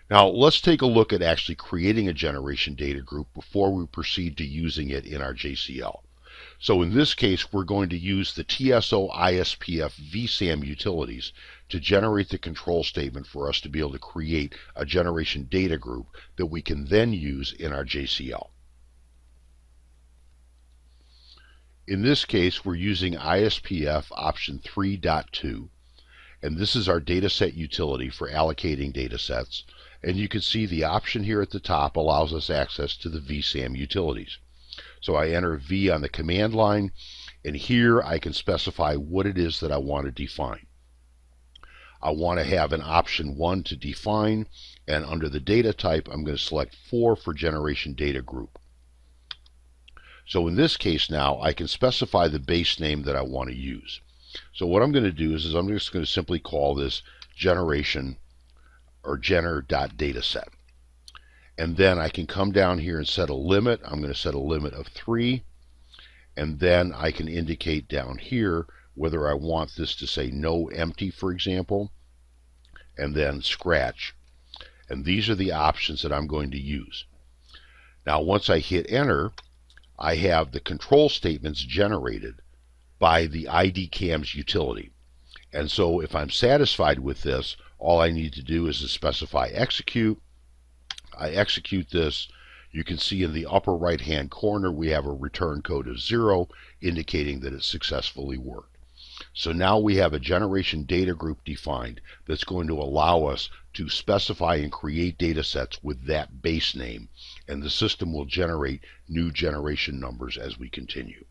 Now let's take a look at actually creating a generation data group before we proceed to using it in our JCL. So in this case, we're going to use the TSO ISPF VSAM utilities to generate the control statement for us to be able to create a generation data group that we can then use in our JCL. In this case, we're using ISPF option 3.2, and this is our dataset utility for allocating datasets. And you can see the option here at the top allows us access to the VSAM utilities. So I enter V on the command line, and here I can specify what it is that I want to define. I want to have an option 1 to define, and under the data type, I'm going to select 4 for generation data group. So in this case now, I can specify the base name that I want to use. So what I'm going to do is I'm just going to simply call this generation or gener.dataset. And then I can come down here and set a limit. I'm going to set a limit of 3. And then I can indicate down here whether I want this to say no empty, for example, and then scratch. And these are the options that I'm going to use. Now once I hit enter, I have the control statements generated by the IDCAMS utility. And so if I'm satisfied with this, all I need to do is to specify execute. I execute this. You can see in the upper right hand corner we have a return code of 0 indicating that it successfully worked. So now we have a generation data group defined that's going to allow us to specify and create data sets with that base name, and the system will generate new generation numbers as we continue.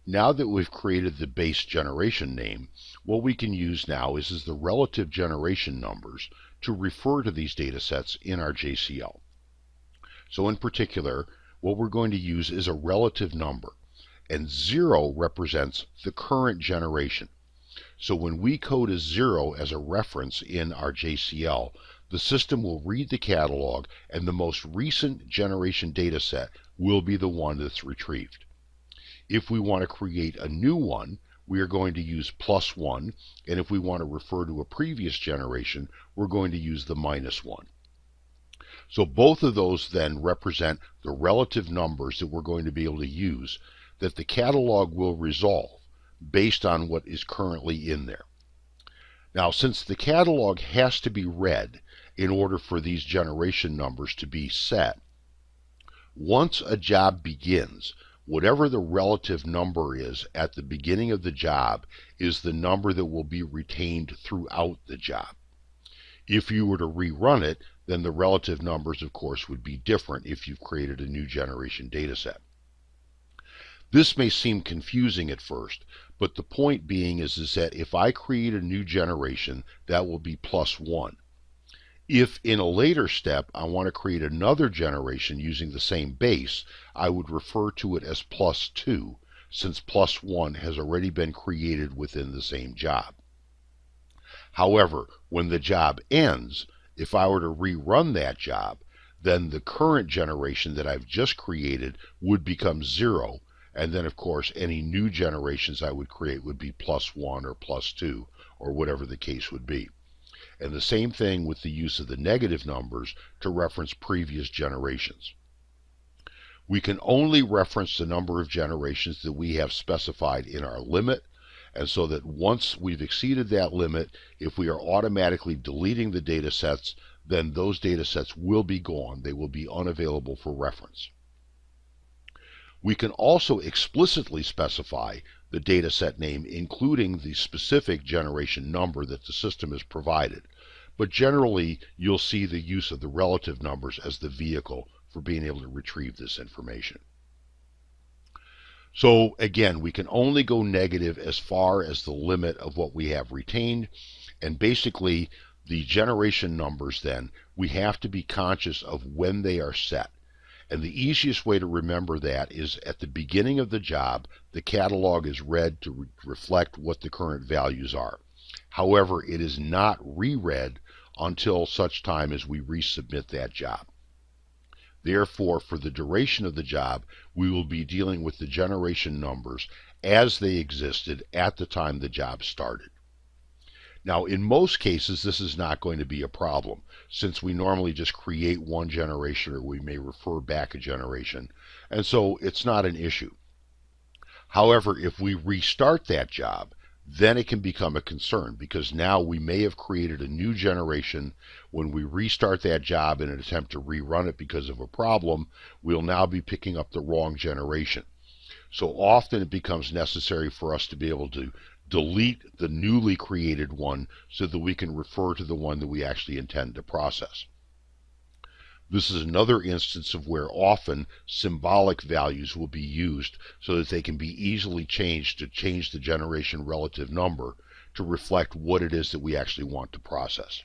Now that we've created the base generation name, what we can use now is the relative generation numbers to refer to these data sets in our JCL. So in particular, what we're going to use is a relative number, and 0 represents the current generation. So when we code a 0 as a reference in our JCL, the system will read the catalog, and the most recent generation data set will be the one that's retrieved. If we want to create a new one, we are going to use +1, and if we want to refer to a previous generation, we're going to use the -1. So both of those then represent the relative numbers that we're going to be able to use that the catalog will resolve based on what is currently in there. Now, since the catalog has to be read in order for these generation numbers to be set, once a job begins, whatever the relative number is at the beginning of the job is the number that will be retained throughout the job. If you were to rerun it, then the relative numbers, of course, would be different if you've created a new generation data set. This may seem confusing at first, but the point being is that if I create a new generation, that will be +1. If in a later step I want to create another generation using the same base, I would refer to it as +2, since +1 has already been created within the same job. However, when the job ends, if I were to rerun that job, then the current generation that I've just created would become 0, and then of course any new generations I would create would be +1 or +2 or whatever the case would be. And the same thing with the use of the negative numbers to reference previous generations. We can only reference the number of generations that we have specified in our limit, and so that once we've exceeded that limit, if we are automatically deleting the data sets, then those data sets will be gone. They will be unavailable for reference. We can also explicitly specify the data set name, including the specific generation number that the system has provided. But generally, you'll see the use of the relative numbers as the vehicle for being able to retrieve this information. So again, we can only go negative as far as the limit of what we have retained, and basically the generation numbers then, we have to be conscious of when they are set. And the easiest way to remember that is at the beginning of the job, the catalog is read to reflect what the current values are. However, it is not reread until such time as we resubmit that job. Therefore, for the duration of the job, we will be dealing with the generation numbers as they existed at the time the job started. Now, in most cases, this is not going to be a problem, since we normally just create one generation, or we may refer back a generation, and so it's not an issue. However, if we restart that job, then it can become a concern, because now we may have created a new generation. When we restart that job in an attempt to rerun it because of a problem, we'll now be picking up the wrong generation. So often it becomes necessary for us to be able to delete the newly created one so that we can refer to the one that we actually intend to process. This is another instance of where often symbolic values will be used so that they can be easily changed to change the generation relative number to reflect what it is that we actually want to process.